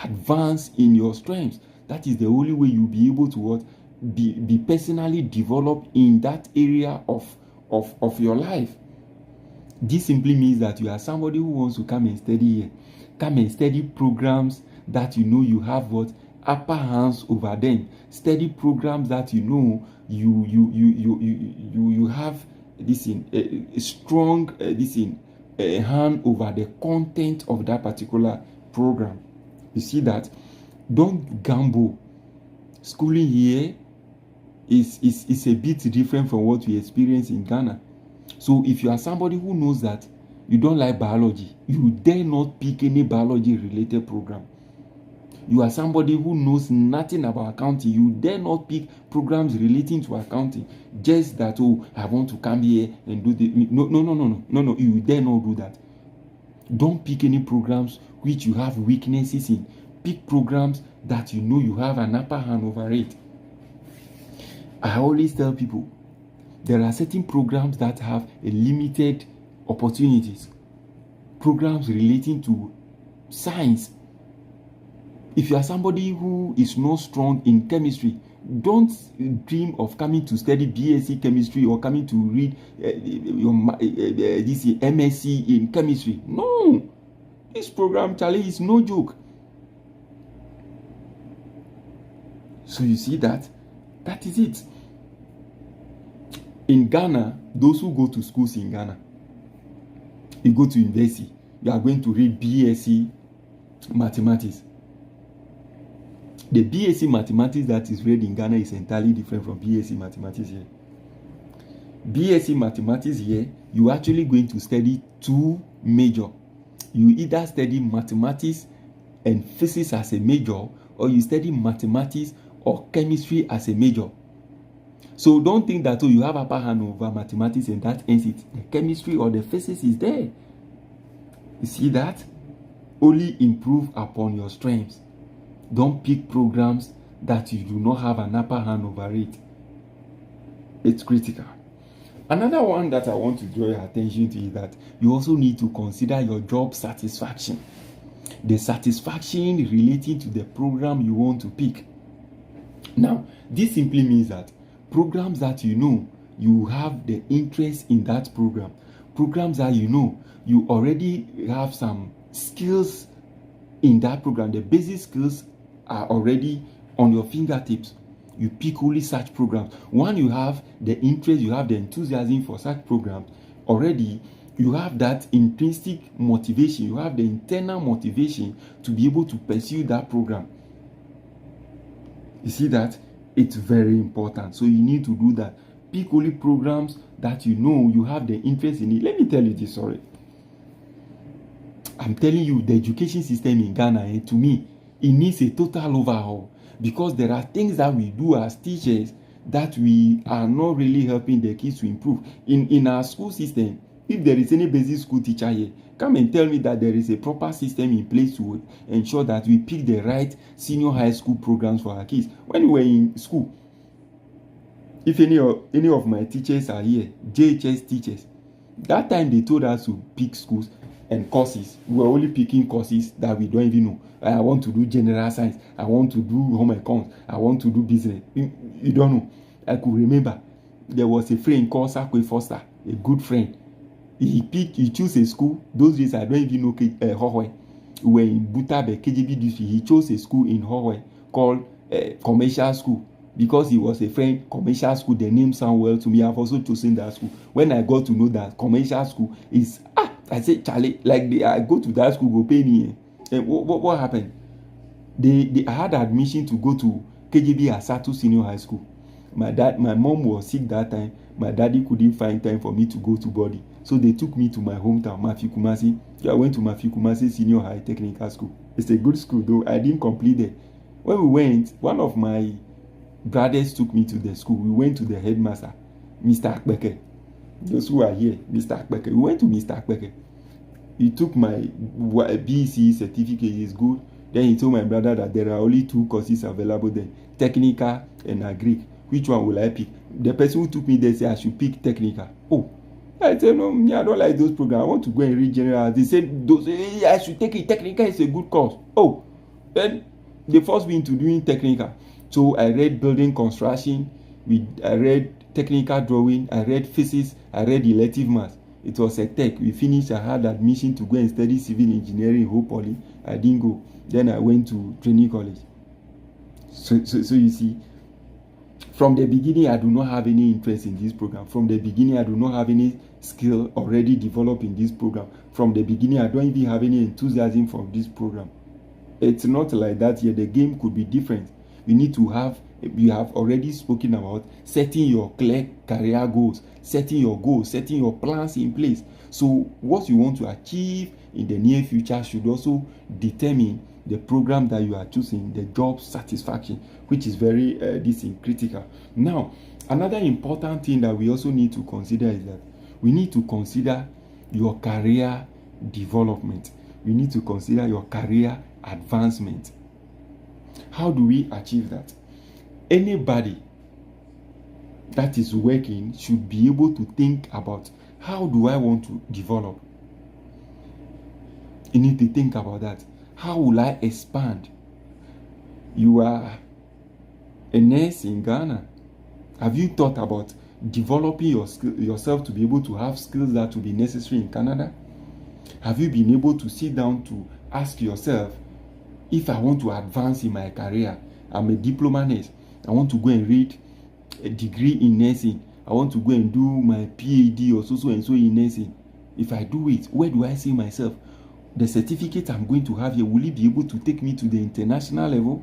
advance in your strengths. That is the only way you will be able to be personally developed in that area of your life. This simply means that you are somebody who wants to come and study here. Come and study programs that you know you have upper hands over them. Study programs that you know you have a strong hand over the content of that particular program. You see that? Don't gamble. Schooling here is a bit different from what we experience in Ghana. So if you are somebody who knows that you don't like biology, you dare not pick any biology related program. You are somebody who knows nothing about accounting, you dare not pick programs relating to accounting. Just that, oh, I want to come here and do the no, you dare not do that. Don't pick any programs which you have weaknesses in. Pick programs that you know you have an upper hand over it. I always tell people there are certain programs that have a limited opportunities. Programs relating to science. If you are somebody who is not strong in chemistry, don't dream of coming to study BSc chemistry or coming to read this MSc in chemistry. No, this program, Charlie, is no joke. So you see that is it. In Ghana, those who go to schools in Ghana, you go to university, you are going to read BSc mathematics. The BSc mathematics that is read in Ghana is entirely different from BSc mathematics here. BSc mathematics here, you are actually going to study two major. You either study mathematics and physics as a major, or you study mathematics or chemistry as a major. So don't think that, oh, you have upper hand over mathematics and that ends it. The chemistry or the physics is there. You see that? Only improve upon your strengths. Don't pick programs that you do not have an upper hand over it. It's critical. Another one that I want to draw your attention to is that you also need to consider your job satisfaction. The satisfaction relating to the program you want to pick. Now, this simply means that programs that you know you have the interest in that program, programs that you know you already have some skills in that program, the basic skills are already on your fingertips. You pick only such programs. When you have the interest, you have the enthusiasm for such programs, already you have that intrinsic motivation, you have the internal motivation to be able to pursue that program. You see that? It's very important. So you need to do that. Pick only programs that you know you have the interest in it. Let me tell you this, sorry. I'm telling you, the education system in Ghana, to me, it needs a total overhaul, because there are things that we do as teachers that we are not really helping the kids to improve. In our school system, if there is any basic school teacher here, come and tell me that there is a proper system in place to ensure that we pick the right senior high school programs for our kids. When we were in school, if any of my teachers are here, JHS teachers, that time they told us to pick schools and courses. We were only picking courses that we don't even know. I want to do general science. I want to do home accounts. I want to do business. You don't know. I could remember there was a friend called Sakwe Foster, a good friend. He chose a school. Those days I don't even know Hohwe. We were in Butabe, KGB district. He chose a school in Hohwe called Commercial School. Because he was a friend, Commercial School, the name sound well to me. I've also chosen that school. When I got to know that Commercial School is, I said, Charlie, I go to that school, go pay me. And what happened? I had admission to go to KGB Asatu Senior High School. My mom was sick that time. My daddy couldn't find time for me to go to body. So they took me to my hometown, Mafi Kumasi. I went to Mafi Kumasi Senior High Technical School. It's a good school, though. I didn't complete it. When we went, one of my brothers took me to the school. We went to the headmaster, Mr. Akbeke. Those who are here, Mr. Akbeke. We went to Mr. Akbeke. He took my BC certificate. It's good. Then he told my brother that there are only two courses available there, technical and agric. Which one will I pick? The person who took me there said I should pick technical. Oh, I said no, I don't like those programs. I want to go and read general. They said I should take it. Technical is a good course. Oh, then they forced me into doing technical. So I read building construction. I read technical drawing. I read physics. I read elective maths. It was a tech. We finished. I had admission to go and study civil engineering in Hope Poly. I didn't go. Then I went to training college. So you see, from the beginning, I do not have any interest in this program. From the beginning, I do not have any skill already developed in this program. From the beginning, I don't even have any enthusiasm for this program. It's not like that yet. The game could be different. You need to have, you have already spoken about setting your clear career goals, setting your goals, setting your plans in place. So what you want to achieve in the near future should also determine the program that you are choosing, the job satisfaction, which is very critical. Now, another important thing that we also need to consider is that we need to consider your career development. We need to consider your career advancement. How do we achieve that? Anybody that is working should be able to think about, how do I want to develop? You need to think about that. How will I expand? You are a nurse in Ghana. Have you thought about developing yourself to be able to have skills that will be necessary in Canada? Have you been able to sit down to ask yourself, if I want to advance in my career, I'm a diploma nurse, I want to go and read a degree in nursing, I want to go and do my PhD or so and so in nursing. If I do it, where do I see myself? The certificate I'm going to have here, will it be able to take me to the international level?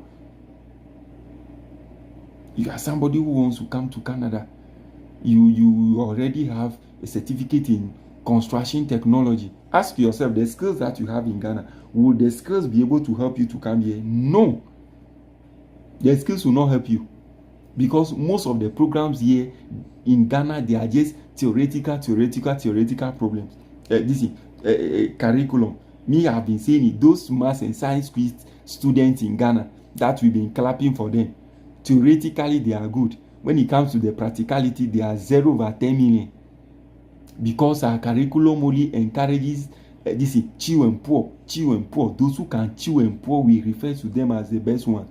You are somebody who wants to come to Canada. You already have a certificate in construction technology. Ask yourself, the skills that you have in Ghana, will the skills be able to help you to come here? No. The skills will not help you, because most of the programs here in Ghana, they are just theoretical problems. Curriculum. Me, I've been saying it, those maths and science students in Ghana that we've been clapping for them, theoretically they are good. When it comes to the practicality, they are 0/10 million. Because our curriculum only encourages chew and pour. Those who can chew and pour, we refer to them as the best one.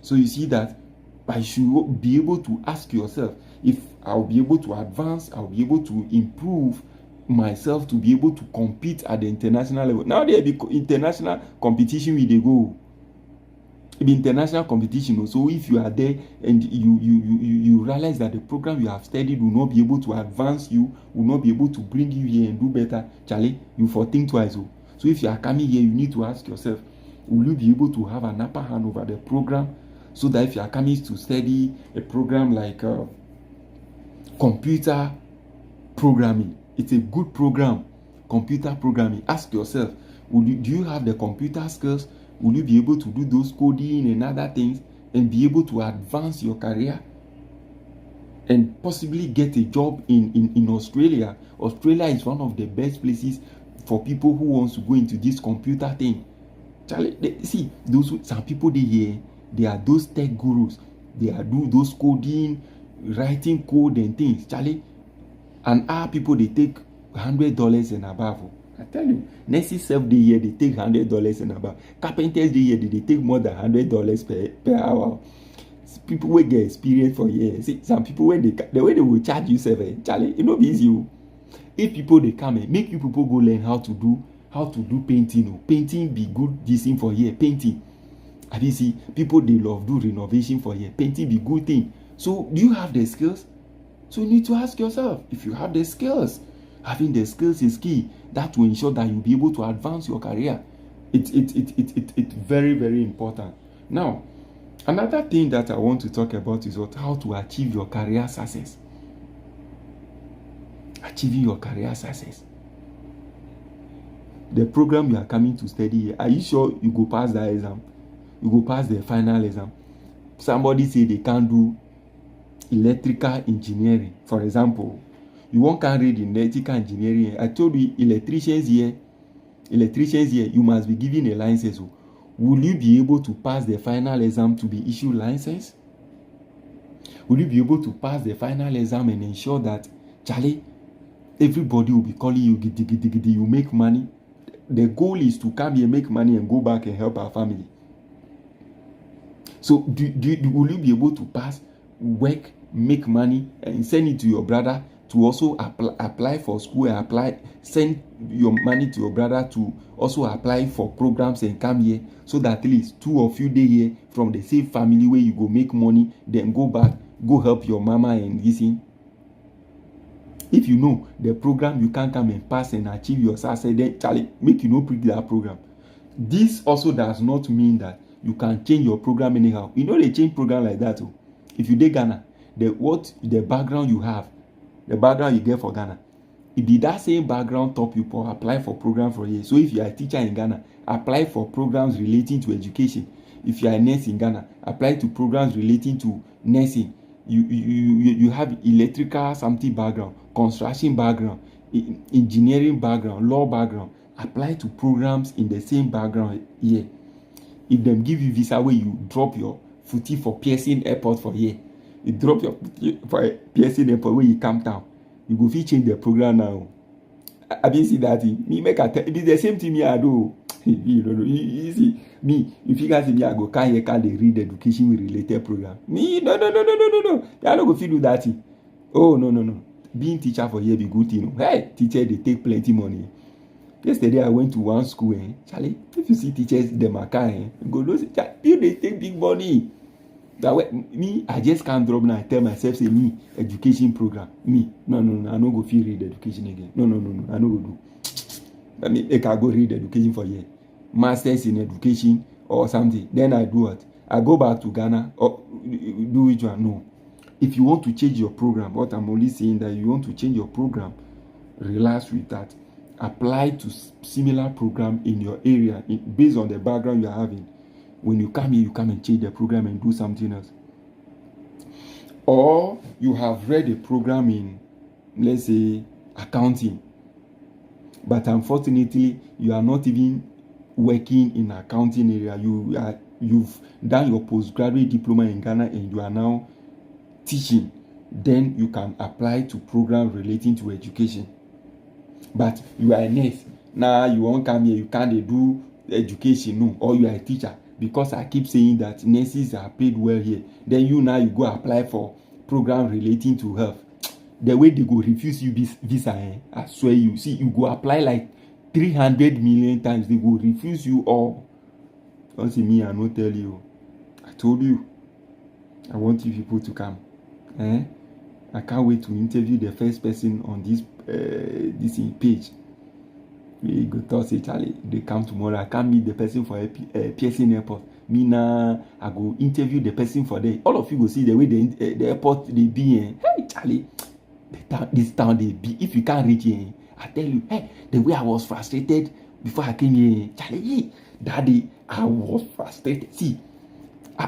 So you see that I should be able to ask yourself, if I'll be able to advance, I'll be able to improve myself to be able to compete at the international level. Now there be international competition we they go. It be international competition. So if you are there and you realize that the program you have studied will not be able to advance you, will not be able to bring you here and do better, Charlie, you for think twice. So if you are coming here, you need to ask yourself, will you be able to have an upper hand over the program, so that if you are coming to study a program like computer programming, it's a good program, computer programming. Ask yourself, do you have the computer skills? Will you be able to do those coding and other things and be able to advance your career and possibly get a job in Australia? Australia is one of the best places for people who wants to go into this computer thing. Charlie, see, some people they are those tech gurus. They are do those coding, writing code and things. Charlie, and our people, they take $100 and above. I tell you, nurses self day here, they take $100 and above. Carpenters day here, they take more than $100 per hour. People will get experience for years. See, some people, the way they will charge you, Charlie, it not be easy. If people they come and make you people go learn how to do painting. Painting be good this thing for here. Painting. Have you see people they love do renovation for here. Painting be good thing. So do you have the skills? So you need to ask yourself if you have the skills. Having the skills is key. That will ensure that you'll be able to advance your career. It's very, very important. Now, another thing that I want to talk about is how to achieve your career success. Achieving your career success. The program you are coming to study here, are you sure you go pass the exam? You go pass the final exam. Somebody say they can't do electrical engineering, for example. You won't can read electrical engineering. I told you, electricians here, you must be given a license. Will you be able to pass the final exam to be issued license? Will you be able to pass the final exam and ensure that, Charlie, everybody will be calling you, you make money? The goal is to come here, make money, and go back and help our family. So, will you be able to pass, work, make money, and send it to your brother to also apply for school and send your money to your brother to also apply for programs and come here, so that at least 2 of you day here from the same family where you go make money, then go back, go help your mama and listen. If you know the program you can come and pass and achieve your success, then Charlie, make you no pick that program. This also does not mean that you can change your program anyhow. You know they change program like that. Oh. If you dey Ghana, the background you have, the background you get for Ghana, it be that same background top you for apply for program for here. So if you are a teacher in Ghana, apply for programs relating to education. If you are a nurse in Ghana, apply to programs relating to nursing. You have electrical something background, construction background, engineering background, law background. Apply to programs in the same background here. If them give you visa where you drop your footy for Pearson Airport for here, you drop your footy for Pearson Airport where you come down, you go fit change the program now. I been see that thing. Me make it is the same thing me I do. You don't know. You see me. If you guys see me, I go can they read education with related program. Me no. You don't go fit do that thing. Oh no. Being teacher for here be good thing. Hey, teacher they take plenty money. Yesterday I went to one school. Charlie, if you see teachers them are kind, go those they take big money. That way, me, I just can't drop now. I tell myself, say me, education program. Me, no, I no go feel read education again. No, I no go do. I mean, I can go read education for year. Masters in education or something. Then I do what? I go back to Ghana or do which one? No. If you want to change your program, what I'm only saying that you want to change your program, relax with that. Apply to similar program in your area based on the background you are having. When you come here, you come and change the program and do something else. Or you have read a program in, let's say, accounting. But unfortunately, you are not even working in accounting area. You've done your postgraduate diploma in Ghana and you are now teaching. Then you can apply to programs relating to education. But you are a nurse. Now you won't come here, you can't do education, no. Or you are a teacher. Because I keep saying that nurses are paid well here. Then you go apply for program relating to health. The way they go refuse you visa, I swear you. See, you go apply like 300 million times. They go refuse you all. Don't see me, I not tell you. I told you. I want you people to come. I can't wait to interview the first person on this page. We go talk say Charlie, they come tomorrow. I can't meet the person for Pearson Airport. Me now, I go interview the person for there. All of you go see the way the airport they be. Hey Charlie, this town they be. If you can't reach here, I tell you, hey, the way I was frustrated before I came here, Charlie, daddy, I was frustrated. See,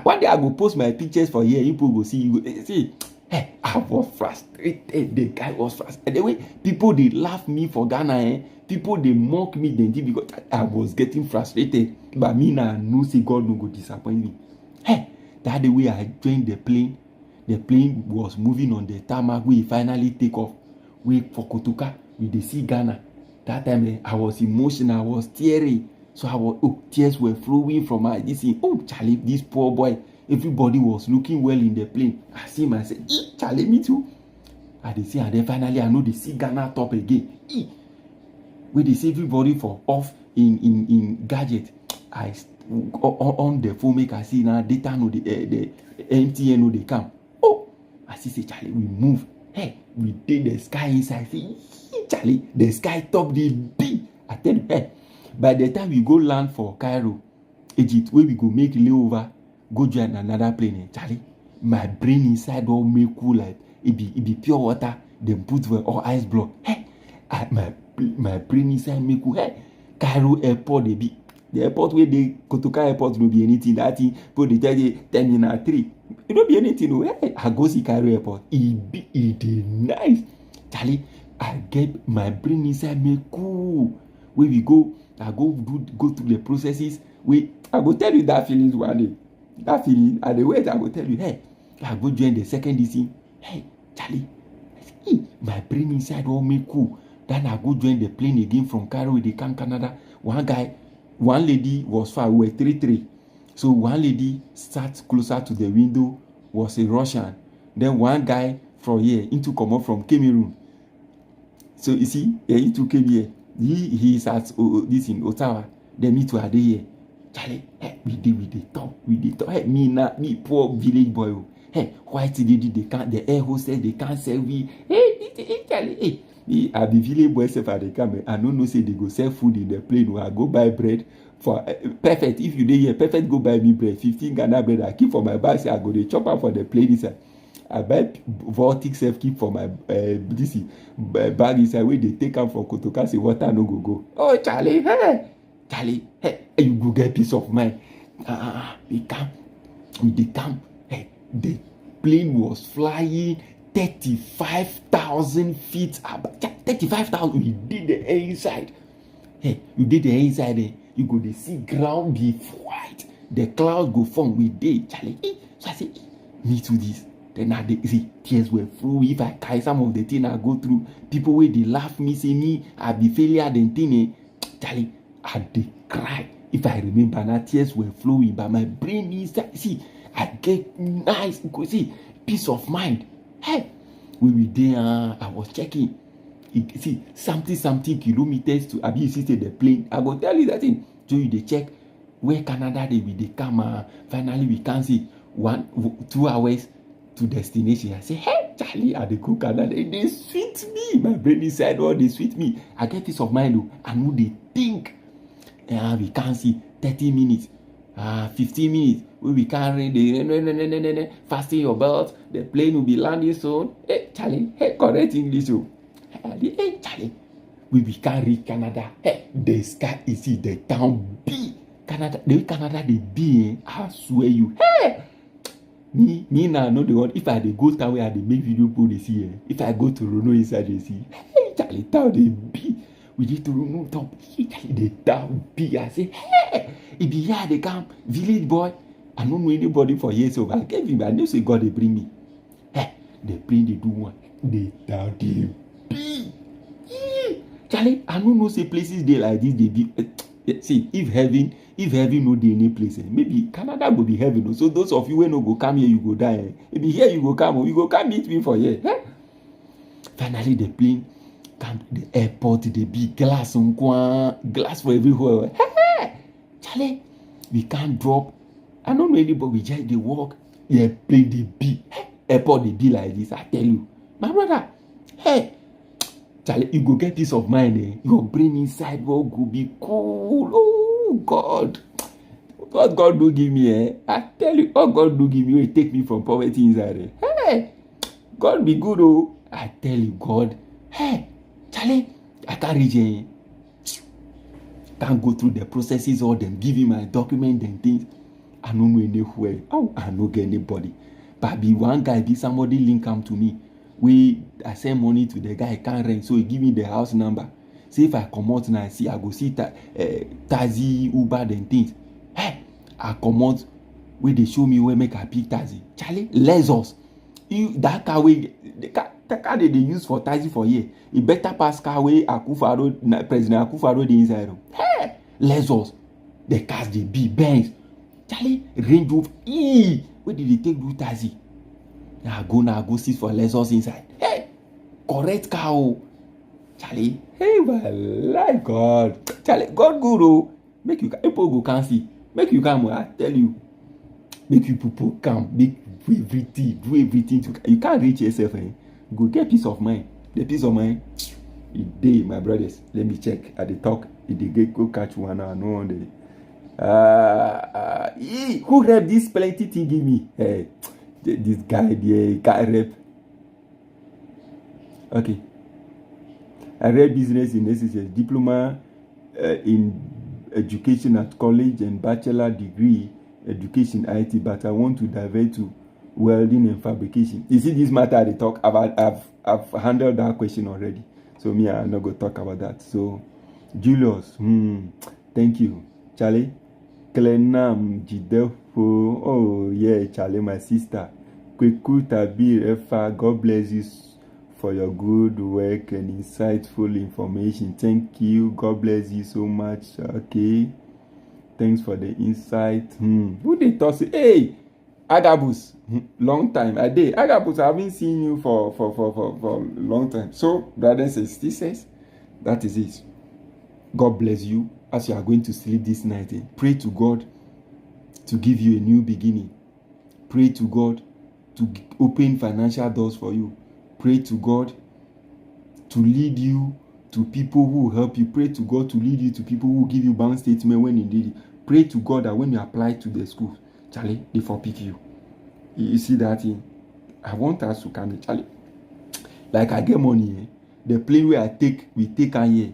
one day I go post my pictures for here. People go see. You go see. Hey, I was frustrated. The guy was frustrated. The way people they laugh me for Ghana, people they mock me then because I was getting frustrated. But me now know say God no go disappoint me. Hey, that the way I joined the plane was moving on the tarmac. We finally take off. We for Kotoka, we dey see Ghana. That time I was emotional, I was teary. So tears were flowing from my eyes. Charlie, this poor boy. Everybody was looking well in the plane. I see myself, Charlie, me too. I dey see, and then finally I know they see Ghana top again. Where they see everybody for off in gadget. I on the phone make I see now data no the MTN no they come. I see say Charlie, we move. Hey, we did the sky inside. See, Charlie, the sky top the big. I tell you, hey, by the time we go land for Cairo, Egypt, where we go make layover. Go join another plane, Charlie. My brain inside all make cool like it be pure water. Then put or ice block. Hey, my brain inside make cool. Hey, Cairo airport they be the airport where they Kotoka airport no be anything. That thing put the terminal 3. It don't be anything. No. Hey, I go see Cairo airport. It nice, Charlie. I get my brain inside make cool. Where we go, I go through the processes. I go tell you that feelings one day. That feeling, at the wait, I will tell you, hey, I go join the second DC. Hey, Charlie, my brain inside all make cool. Then I go join the plane again from Cairo, they come Canada. One lady was far, we were 3-3. So one lady sat closer to the window, was a Russian. Then one guy from here, into come up from Cameroon. So you see, he too came here. He is at this in Ottawa. Then me too are there here. Charlie, hey, we did talk. Hey, me poor village boy. Hey, white lady, the air hostess, they can't sell me. Hey, Charlie, hey, I be village boy self at the camera. I don't know say they go sell food in the plane. Where I go buy bread for perfect. If you dey here, perfect go buy me bread, 15 Ghana bread. I keep for my bag. Say I go dey chop am for the plate inside. I buy Vortic self keep for my this bag inside where they take am for Kotoka. Say water no go. Oh Charlie, hey, you go get peace of mind. We come. Hey, the plane was flying 35,000 feet. 35,000. We did the air inside. Hey, you did the air inside. You go to see ground be white. The clouds go form. We did, Charlie. So I say, me to this. Then I see tears were flowing. If I carry some of the thing I go through, people where they laugh me, say me, I be failure than thing. Charlie, I dey cry. If I remember now, tears were flowing, but my brain is see, I get nice, you could see, peace of mind. Hey, we were there, I was checking. See, something kilometers to Abi, you see the plane. I go tell you that thing. So you they check where Canada they be, they come. Finally, we can see 2 hours to destination. I say, hey, Charlie, I they go Canada. They sweet me. My brain inside, oh, they sweet me. I get peace of mind, though. I know they think. We can see 30 minutes, 15 minutes. We can't read the fasten your belt. The plane will be landing soon. Hey, Charlie, hey, correct English. Hey, Charlie, we can't reach Canada. Hey, the sky is see the town big. Canada, the way Canada they be, I swear you. Hey, me now know the one. If I dey go town where I dey make video for the see. If I go to Rono inside the see, hey, Charlie, town they be. We need to Rono town. The town big. I say, hey, if be here they come village boy. I don't know anybody for years over. I gave him. I know say God they bring me. Hey, they bring they do one. The town they be. Charlie, I don't know say places they like this they be. See, if heaven no dey any place, maybe Canada will be heaven. So those of you who no go come here, you go die. Maybe here you go come meet me for here. Finally, the plane come to the airport. The big glass glass for everywhere. Charlie, we can't drop. I don't know anybody. We just they walk. The plane they be airport they be like this. I tell you, my brother. Hey. Charlie, you go get peace of mind. Your brain inside will go be cool. Oh God, what God do give me? I tell you, what God do give me? Will take me from poverty inside. Hey, God be good. Oh, I tell you, God. Hey, Charlie, I can't reach. Can't go through the processes or them give me my document and things. I don't know anywhere. Oh, I don't get anybody. But be one guy, be somebody link come to me. I send money to the guy, I can't rent, so he give me the house number. See if I come out now, see I go see taxi, Uber, and things. Hey, I come out where they show me where make I pick taxi. Charlie, Lexus. That car the car they use for taxi for here. It better pass car way President Akufo-Addo the inside. Hey, Lexus. The cars they be Benz. Charlie, Range Rover. Where did they take do taxi? Now go sit for Lexus inside. Hey, correct car. Charlie, hey, my life, God. Charlie, God good, oh. Make you people go can see. Make you come, I tell you. Make you people come. Make do everything. You can't reach yourself, Go get peace of mind. The peace of mind. It day, my brothers. Let me check at the talk. If they get go catch one, I know on the. Who rep this plenty thing give me? Hey. This guy there, guy rep. Okay. I read business in SSS, diploma in education at college and bachelor degree education IT, but I want to divert to welding and fabrication. You see this matter they talk about. I've handled that question already. So me, I'm not going to talk about that. So Julius, thank you. Charlie. Klenam Jidefo. Oh yeah, Charlie, my sister. Kweku Tabir Efa. God bless you for your good work and insightful information. Thank you. God bless you so much. Okay. Thanks for the insight. Who they talk say? Hey, Agabus. Long time. Agabus, I haven't seen you for long time. So, brothers and sisters, that is it. God bless you. As you are going to sleep this night, pray to God to give you a new beginning. Pray to God to open financial doors for you. Pray to God to lead you to people who help you. Pray to God to lead you to people who give you bank statement when you need it. Pray to God that when you apply to the school, Charlie, they for pick you. You see that thing? I want us to come in, Charlie. Like I get money, eh? The plane where we take a year.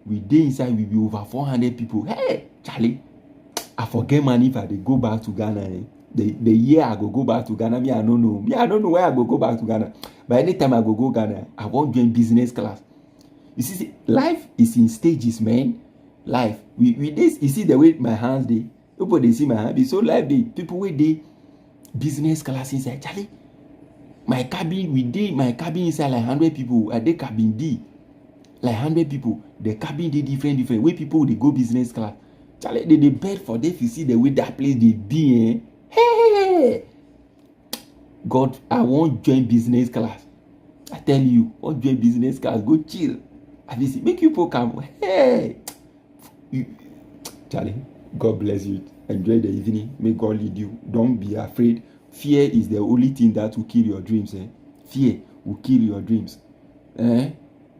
We day inside, we be over 400 people. Hey, Charlie, I forget money if I go back to Ghana. Eh? The year I go back to Ghana, I don't know. I don't know where I go back to Ghana. But anytime I go Ghana, I won't join business class. You see, life is in stages, man. Life. We this. You see the way my hands they. People they see my hands. So life they. People with the business class inside. Charlie, my cabin inside like 100 people. I did cabin D. Like 100 people. The cabin they different. Way people they go business class. Charlie, they bed for them. You see the way that place they be. Eh? Hey, God, I won't join business class. I tell you, won't join business class. Go chill. I see, make people come. Hey, Charlie, God bless you. Enjoy the evening. May God lead you. Don't be afraid. Fear is the only thing that will kill your dreams. Eh? Fear will kill your dreams.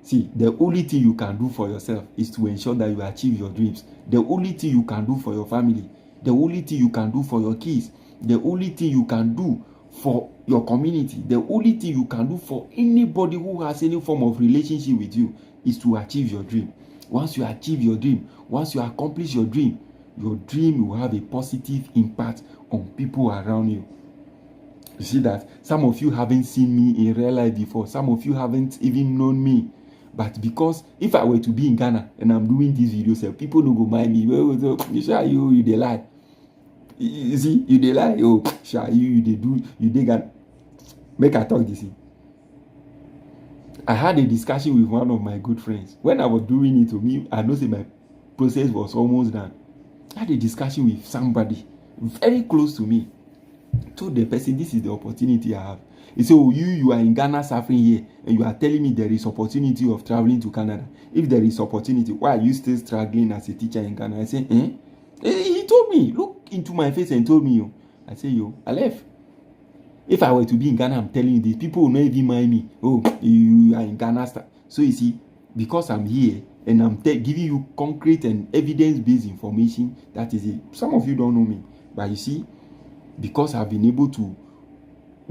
See, the only thing you can do for yourself is to ensure that you achieve your dreams. The only thing you can do for your family, the only thing you can do for your kids, the only thing you can do for your community, the only thing you can do for anybody who has any form of relationship with you is to achieve your dream. Once you achieve your dream, once you accomplish your dream will have a positive impact on people around you. You see that? Some of you haven't seen me in real life before. Some of you haven't even known me. But because if I were to be in Ghana and I'm doing this video, people don't go mind me. You they lie. You see, you they lie. Oh, you they do, you they got. Make I talk this. I had a discussion with one of my good friends. When I was doing it to me, I know that my process was almost done. I had a discussion with somebody very close to me. Told the person, this is the opportunity I have. He said, oh, you are in Ghana suffering here, and you are telling me there is opportunity of traveling to Canada. If there is opportunity, why are you still struggling as a teacher in Ghana? I said, He told me, look into my face and told me, I said, I left. If I were to be in Ghana, I'm telling you this, people will not even mind me. Oh, you are in Ghana. So you see, because I'm here and I'm giving you concrete and evidence-based information, that is it. Some of you don't know me, but you see, because I've been able to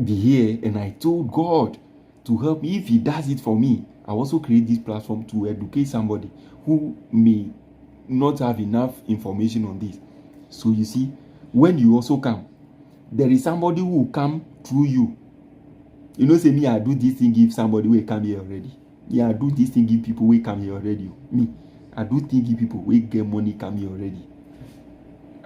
be here and I told God to help me. If He does it for me, I also create this platform to educate somebody who may not have enough information on this. So you see, when you also come, there is somebody who will come through you. You know, say me, I do this thing, give somebody who come here already. Yeah, I do this thing, give people who come here already. Me, I do thing, give people who get money come here already.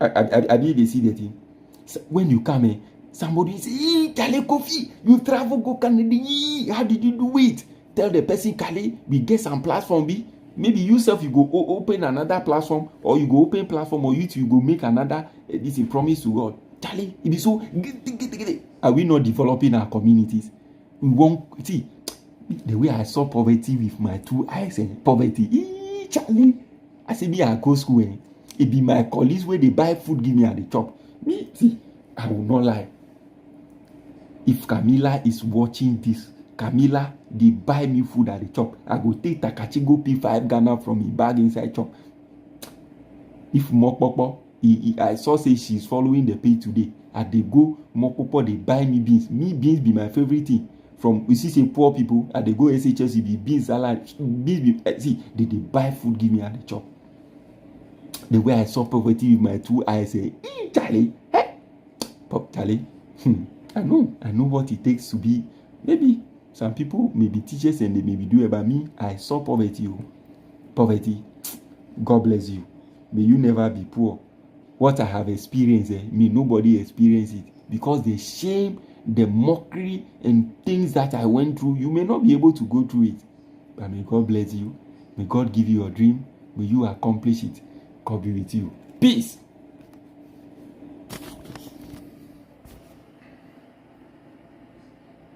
I did they see the thing. So when you come here, somebody say, Kale Kofi, you travel go Canada. How did you do it? Tell the person, Kale, we get some platform B. Maybe yourself you go open another platform, or you go open platform, or you go make another this promise to God. Charlie, it is so. Are we not developing our communities? We won't see the way I saw poverty with my two eyes and poverty. Charlie, I say me I go school. It be my colleagues where they buy food, give me at the chop. Me see, I will not lie. If Camilla is watching this, Camilla, they buy me food at the chop. I go take Takachi go pay 5 Ghana from me bag inside chop. If Mokpokpo, I saw say she's following the page today. At they go Mokpokpo, they buy me beans. Me beans be my favorite thing. From you see say poor people, at they go SHS, be beans salad. Beans be see they buy food, give me at the chop. The way I saw poverty with my two eyes, say, Charlie, hey, Pop Charlie. I know what it takes to be. Maybe some people may be teachers and they may be doing it, but me, I saw poverty. Poverty. God bless you. May you never be poor. What I have experienced, may nobody experience it. Because the shame, the mockery, and things that I went through, you may not be able to go through it. But may God bless you. May God give you a dream. May you accomplish it. God be with you. Peace.